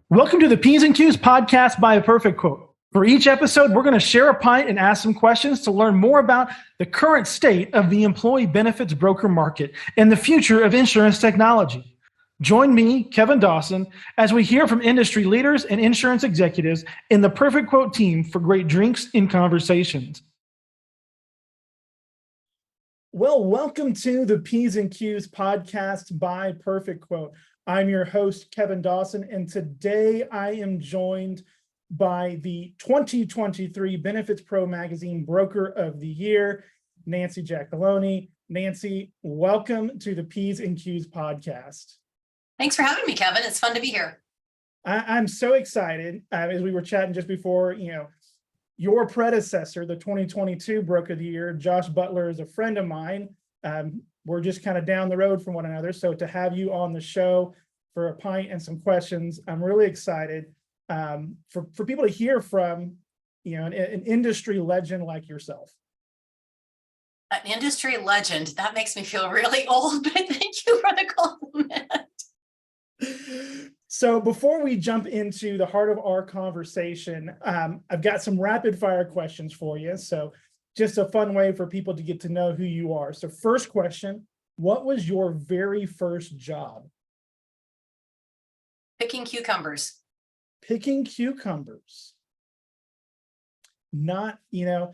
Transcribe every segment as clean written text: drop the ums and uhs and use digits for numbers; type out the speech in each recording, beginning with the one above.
Welcome to the P's and Q's podcast by PerfectQuote. For each episode, we're going to share a pint and ask some questions to learn more about the current state of the employee benefits broker market and the future of insurance technology. Join me, Kevin Dawson, as we hear from industry leaders and insurance executives in the PerfectQuote team for great drinks and conversations. Well, welcome to the P's and Q's podcast by PerfectQuote. I'm your host, Kevin Dawson, and today I am joined by the 2023 Benefits Pro Magazine Broker of the Year, Nancy Giacolone. Nancy, welcome to the P's and Q's podcast. Thanks for having me, Kevin. It's fun to be here. I'm so excited. As we were chatting just before, your predecessor, the 2022 Broker of the Year, Josh Butler, is a friend of mine. We're just kind of down the road from one another. So to have you on the show for a pint and some questions, I'm really excited for people to hear from, an industry legend like yourself. An industry legend, that makes me feel really old, but thank you for the compliment. So before we jump into the heart of our conversation, I've got some rapid fire questions for you. So just a fun way for people to get to know who you are. So first question, what was your very first job? Picking cucumbers. Picking cucumbers. Not, I've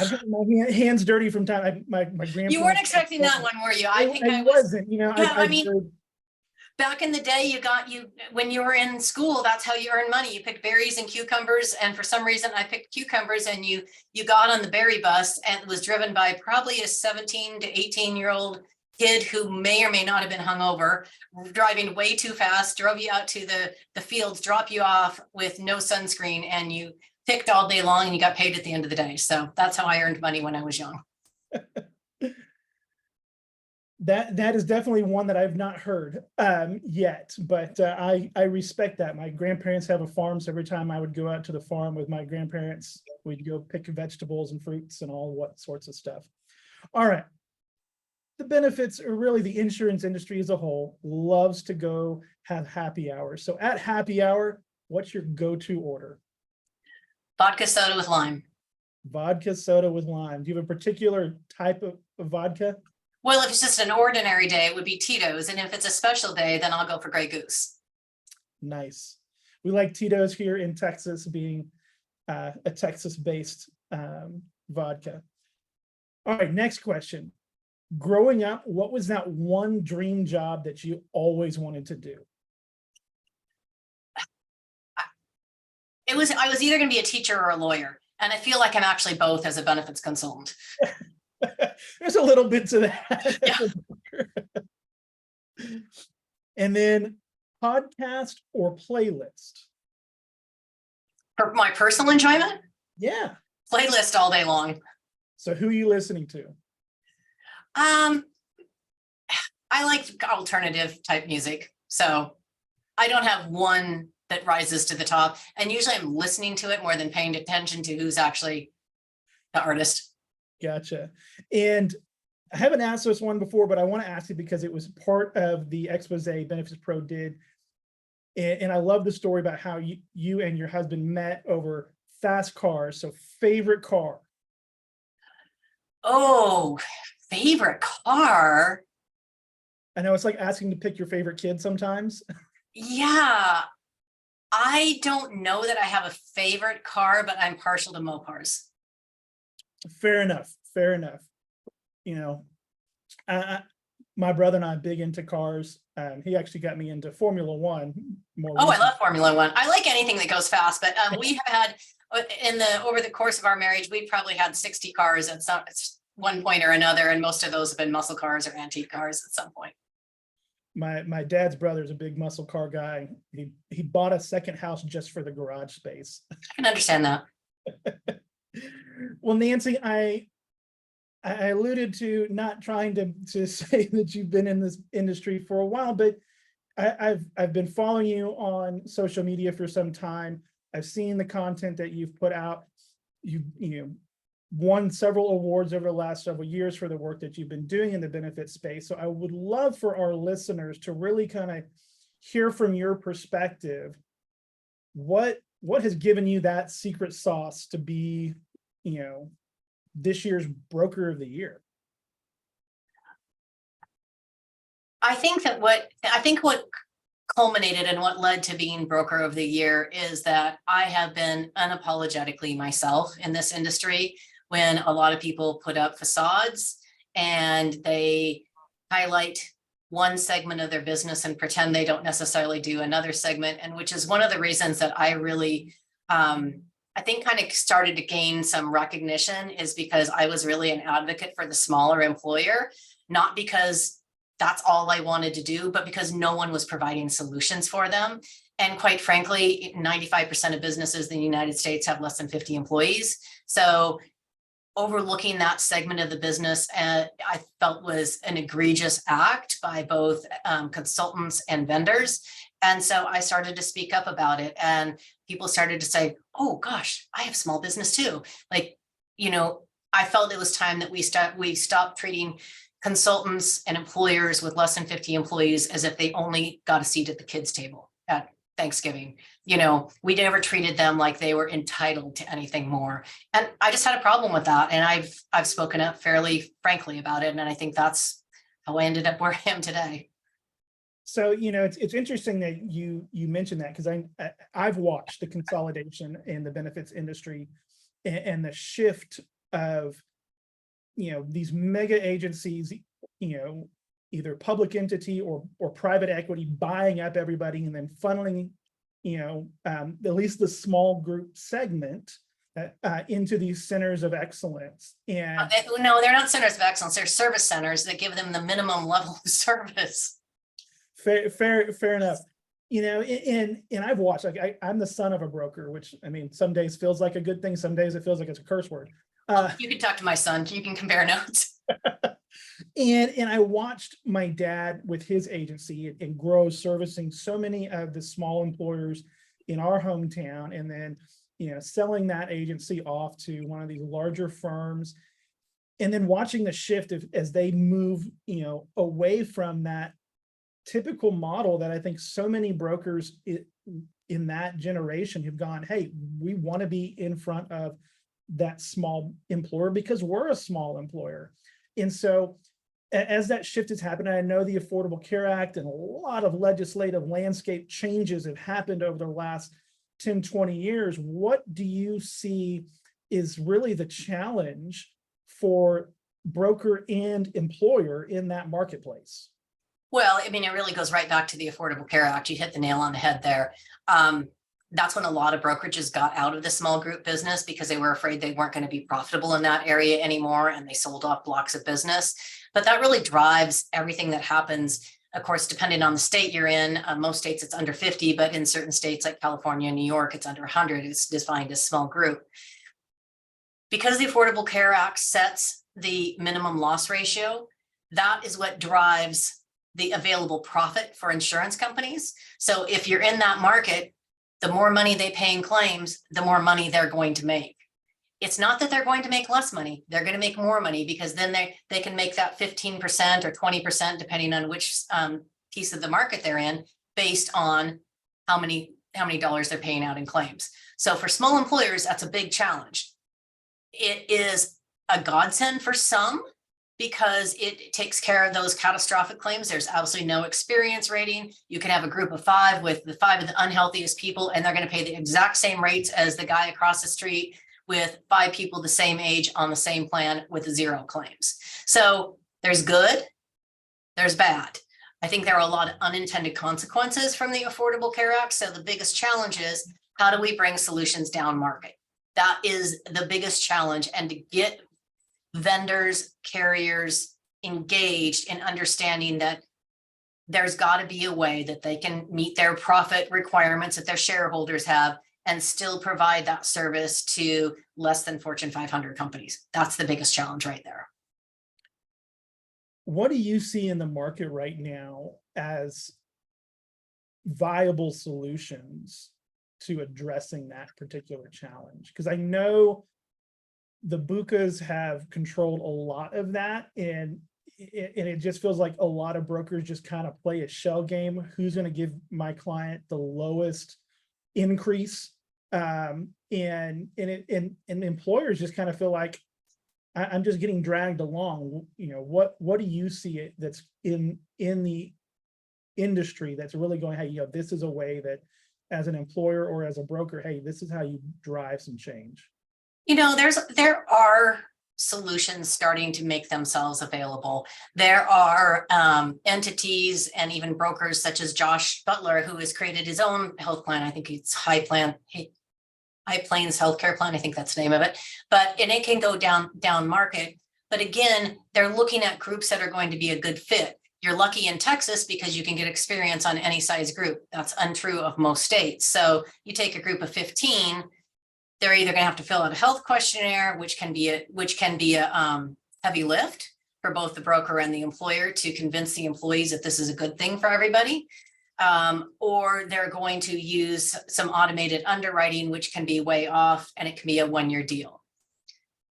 got my hands dirty from time. My grandpa. You weren't expecting that one, were you? I wasn't, back in the day, when you were in school, that's how you earned money. You picked berries and cucumbers. And for some reason I picked cucumbers, and you got on the berry bus, and it was driven by probably a 17 to 18-year-old kid who may or may not have been hungover, driving way too fast, drove you out to the fields, dropped you off with no sunscreen, and you picked all day long and you got paid at the end of the day. So that's how I earned money when I was young. That is definitely one that I've not heard yet, but I respect that. My grandparents have a farm, so every time I would go out to the farm with my grandparents, we'd go pick vegetables and fruits and all what sorts of stuff. All right. The benefits, or really the insurance industry as a whole, loves to go have happy hours. So at happy hour, what's your go-to order? Vodka soda with lime. Vodka soda with lime. Do you have a particular type of vodka? Well, if it's just an ordinary day, it would be Tito's. And if it's a special day, then I'll go for Grey Goose. Nice. We like Tito's here in Texas, being a Texas-based vodka. All right, next question. Growing up, what was that one dream job that you always wanted to do? I was either going to be a teacher or a lawyer. And I feel like I'm actually both as a benefits consultant. There's a little bit to that. Yeah. And then podcast or playlist? For my personal enjoyment? Yeah. Playlist all day long. So who are you listening to? I like alternative type music. So I don't have one that rises to the top. And usually I'm listening to it more than paying attention to who's actually the artist. Gotcha. And I haven't asked this one before, but I want to ask it because it was part of the expose Benefits Pro did. And I love the story about how you and your husband met over fast cars. So favorite car? Oh, favorite car? I know it's like asking to pick your favorite kid sometimes. Yeah. I don't know that I have a favorite car, but I'm partial to Mopars. Fair enough. Fair enough. My brother and I are big into cars. He actually got me into Formula One. I love Formula One. I like anything that goes fast, but we have had over the course of our marriage, we've probably had 60 cars at one point or another, and most of those have been muscle cars or antique cars at some point. My dad's brother's a big muscle car guy. He bought a second house just for the garage space. I can understand that. Well, Nancy, I alluded to not trying to say that you've been in this industry for a while, but I've been following you on social media for some time. I've seen the content that you've put out. You won several awards over the last several years for the work that you've been doing in the benefit space. So I would love for our listeners to really kind of hear from your perspective, what has given you that secret sauce to be, this year's broker of the year? I think what culminated and what led to being broker of the year is that I have been unapologetically myself in this industry. When a lot of people put up facades and they highlight one segment of their business and pretend they don't necessarily do another segment, and which is one of the reasons that I really, I think kind of started to gain some recognition, is because I was really an advocate for the smaller employer, not because that's all I wanted to do, but because no one was providing solutions for them. And quite frankly, 95% of businesses in the United States have less than 50 employees. So overlooking that segment of the business, I felt was an egregious act by both consultants and vendors. And so I started to speak up about it, and people started to say, oh gosh, I have small business too. Like, I felt it was time that we stopped treating consultants and employers with less than 50 employees as if they only got a seat at the kids' table at Thanksgiving. We never treated them like they were entitled to anything more. And I just had a problem with that. And I've spoken up fairly frankly about it. And I think that's how I ended up where I am today. So, it's interesting that you mentioned that, because I've watched the consolidation in the benefits industry and the shift of, these mega agencies, either public entity or private equity buying up everybody and then funneling, at least the small group segment into these centers of excellence. And no, they're not centers of excellence. They're service centers that give them the minimum level of service. Fair enough. And I've watched, like, I'm the son of a broker, which, I mean, some days feels like a good thing. Some days it feels like it's a curse word. You can talk to my son. You can compare notes. And I watched my dad with his agency and grow, servicing so many of the small employers in our hometown, and then, selling that agency off to one of these larger firms, and then watching the shift as they move, away from that typical model that I think so many brokers in that generation have gone, hey, we want to be in front of that small employer because we're a small employer. And so as that shift has happened, I know the Affordable Care Act and a lot of legislative landscape changes have happened over the last 10, 20 years. What do you see is really the challenge for broker and employer in that marketplace? Well, I mean, it really goes right back to the Affordable Care Act. You hit the nail on the head there. That's when a lot of brokerages got out of the small group business because they were afraid they weren't going to be profitable in that area anymore, and they sold off blocks of business. But that really drives everything that happens. Of course, depending on the state you're in, most states it's under 50, but in certain states like California and New York, it's under 100. It's defined as small group. Because the Affordable Care Act sets the minimum loss ratio, that is what drives the available profit for insurance companies. So if you're in that market, the more money they pay in claims, the more money they're going to make. It's not that they're going to make less money. They're going to make more money, because then they can make that 15% or 20%, depending on which piece of the market they're in, based on how many dollars they're paying out in claims. So for small employers, that's a big challenge. It is a godsend for some, because it takes care of those catastrophic claims. There's absolutely no experience rating. You can have a group of 5 with the 5 of the unhealthiest people, and they're going to pay the exact same rates as the guy across the street with 5 people the same age on the same plan with 0 claims. So there's good, there's bad. I think there are a lot of unintended consequences from the Affordable Care Act. So the biggest challenge is, how do we bring solutions down market? That is the biggest challenge, and to get vendors, carriers engaged in understanding that there's got to be a way that they can meet their profit requirements that their shareholders have and still provide that service to less than Fortune 500 companies. That's the biggest challenge right there. What do you see in the market right now as viable solutions to addressing that particular challenge? Because I know the BUCAs have controlled a lot of that, and and it just feels like a lot of brokers just kind of play a shell game. Who's going to give my client the lowest increase? And employers just kind of feel like I'm just getting dragged along. What do you see it that's in the industry that's really going, hey, this is a way that as an employer or as a broker, hey, this is how you drive some change. There are solutions starting to make themselves available. There are entities and even brokers such as Josh Butler, who has created his own health plan. I think it's High Plains Healthcare Plan. I think that's the name of it. And it can go down market. But again, they're looking at groups that are going to be a good fit. You're lucky in Texas because you can get experience on any size group. That's untrue of most states. So you take a group of 15, they're either going to have to fill out a health questionnaire, which can be a heavy lift for both the broker and the employer to convince the employees that this is a good thing for everybody. Or they're going to use some automated underwriting, which can be way off, and it can be a one-year deal.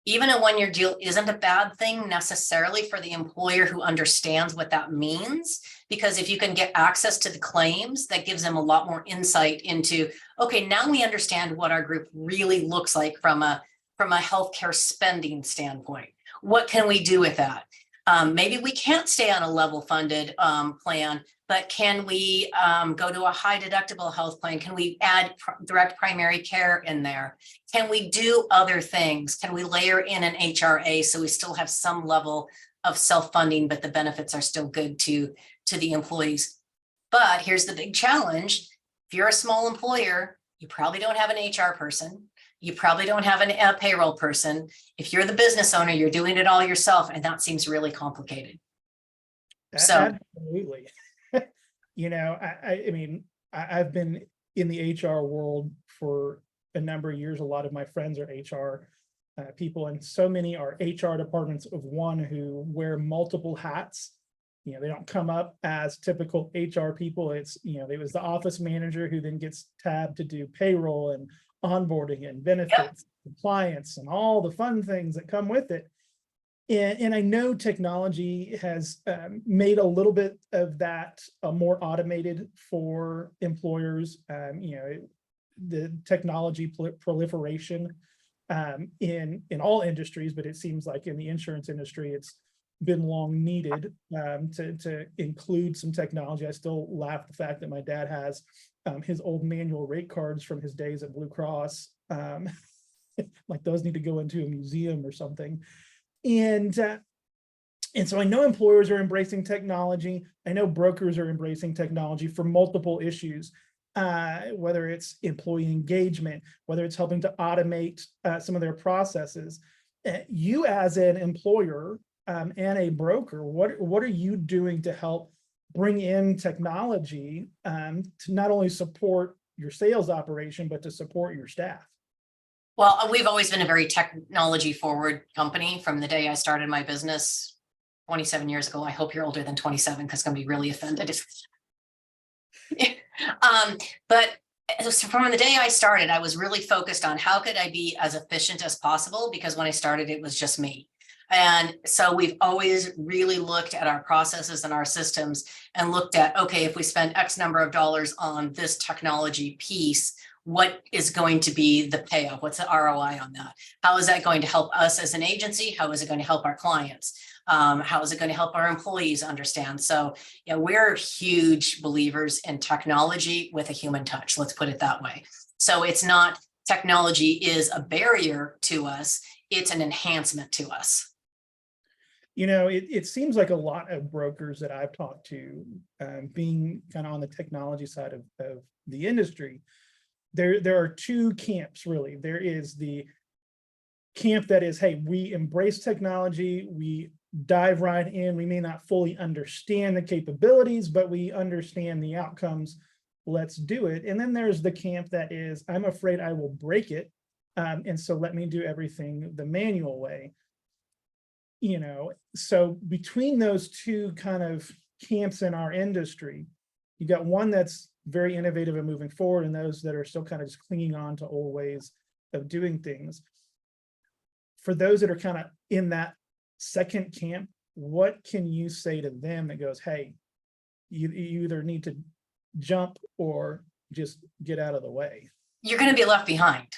Even a one-year deal isn't a bad thing necessarily for the employer who understands what that means, because if you can get access to the claims, that gives them a lot more insight into, okay, now we understand what our group really looks like from a healthcare spending standpoint. What can we do with that? Maybe we can't stay on a level funded plan, but can we go to a high deductible health plan? Can we add direct primary care in there? Can we do other things? Can we layer in an HRA so we still have some level of self-funding, but the benefits are still good to the employees? But here's the big challenge. If you're a small employer, you probably don't have an HR person. You probably don't have a payroll person. If you're the business owner, you're doing it all yourself, and that seems really complicated. So absolutely. I mean, I've been in the HR world for a number of years. A lot of my friends are HR people, and so many are HR departments of one who wear multiple hats. They don't come up as typical HR people. It was the office manager who then gets tabbed to do payroll and onboarding and benefits, compliance, and all the fun things that come with it. And I know technology has made a little bit of that more automated for employers. The technology proliferation in all industries, but it seems like in the insurance industry, it's been long needed to include some technology. I still laugh at the fact that my dad has his old manual rate cards from his days at Blue Cross. Like those need to go into a museum or something. And so I know employers are embracing technology. I know brokers are embracing technology for multiple issues, whether it's employee engagement, whether it's helping to automate some of their processes. You as an employer and a broker, what are you doing to help bring in technology to not only support your sales operation, but to support your staff? Well, we've always been a very technology forward company from the day I started my business 27 years ago. I hope you're older than 27 because I'm going to be really offended. But from the day I started, I was really focused on how could I be as efficient as possible, because when I started, it was just me. And so we've always really looked at our processes and our systems and looked at, okay, if we spend X number of dollars on this technology piece, what is going to be the payoff? What's the ROI on that? How is that going to help us as an agency? How is it going to help our clients? How is it going to help our employees understand? So, we're huge believers in technology with a human touch. Let's put it that way. So it's not technology is a barrier to us. It's an enhancement to us. It seems like a lot of brokers that I've talked to, being kind of on the technology side of the industry, there are two camps, really. There is the camp that is, hey, we embrace technology, we dive right in, we may not fully understand the capabilities, but we understand the outcomes, let's do it. And then there's the camp that is, I'm afraid I will break it, and so let me do everything the manual way. So between those two kind of camps in our industry, you got one that's very innovative and moving forward, and those that are still kind of just clinging on to old ways of doing things. For those that are kind of in that second camp, what can you say to them that goes, hey, you either need to jump or just get out of the way? You're going to be left behind.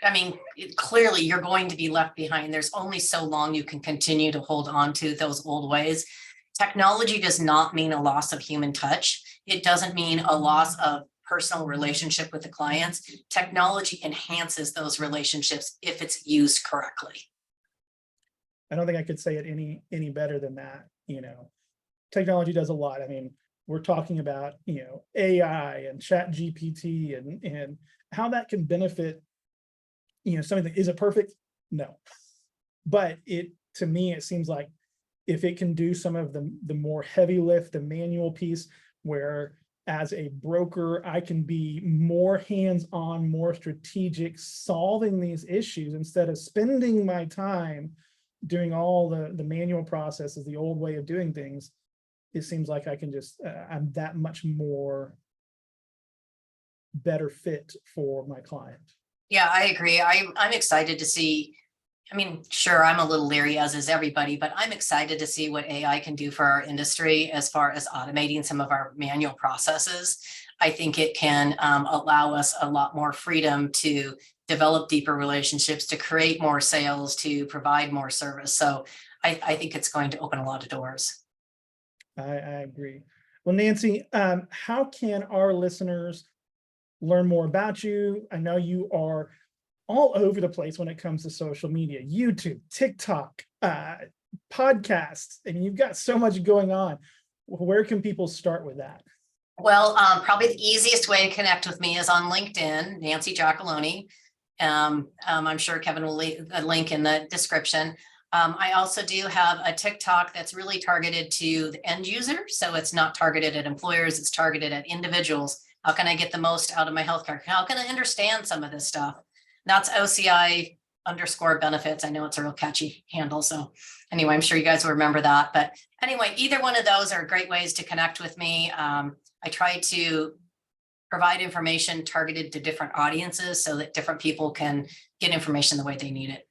I mean, clearly you're going to be left behind. There's only so long you can continue to hold on to those old ways. Technology does not mean a loss of human touch. It doesn't mean a loss of personal relationship with the clients. Technology enhances those relationships if it's used correctly. I don't think I could say it any better than that. Technology does a lot. I mean, we're talking about, AI and Chat GPT and how that can benefit, something. Is it perfect? No. But to me, it seems like if it can do some of the more heavy lift, the manual piece, where as a broker, I can be more hands-on, more strategic, solving these issues instead of spending my time doing all the manual processes, the old way of doing things. It seems like I can just, I'm that much more better fit for my client. Yeah, I agree. I'm excited to see. I mean, sure, I'm a little leery, as is everybody, but I'm excited to see what AI can do for our industry as far as automating some of our manual processes. I think it can allow us a lot more freedom to develop deeper relationships, to create more sales, to provide more service. So I think it's going to open a lot of doors. I agree. Well, Nancy, how can our listeners learn more about you? I know you are all over the place when it comes to social media, YouTube, TikTok, podcasts, and you've got so much going on. Where can people start with that? Well, probably the easiest way to connect with me is on LinkedIn, Nancy Giacolone. I'm sure Kevin will leave a link in the description. I also do have a TikTok that's really targeted to the end user. So it's not targeted at employers, it's targeted at individuals. How can I get the most out of my healthcare? How can I understand some of this stuff? That's OCI_benefits. I know it's a real catchy handle. So anyway, I'm sure you guys will remember that. But anyway, either one of those are great ways to connect with me. I try to provide information targeted to different audiences so that different people can get information the way they need it.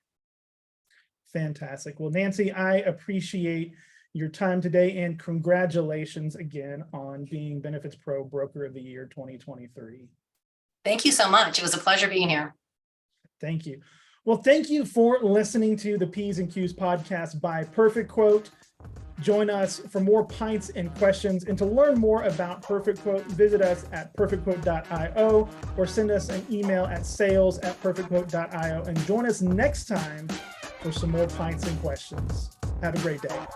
Fantastic. Well, Nancy, I appreciate your time today and congratulations again on being Benefits Pro Broker of the Year 2023. Thank you so much. It was a pleasure being here. Thank you. Well, thank you for listening to the P's and Q's podcast by PerfectQuote. Join us for more pints and questions. And to learn more about PerfectQuote, visit us at perfectquote.io or send us an email at sales@perfectquote.io and join us next time for some more pints and questions. Have a great day.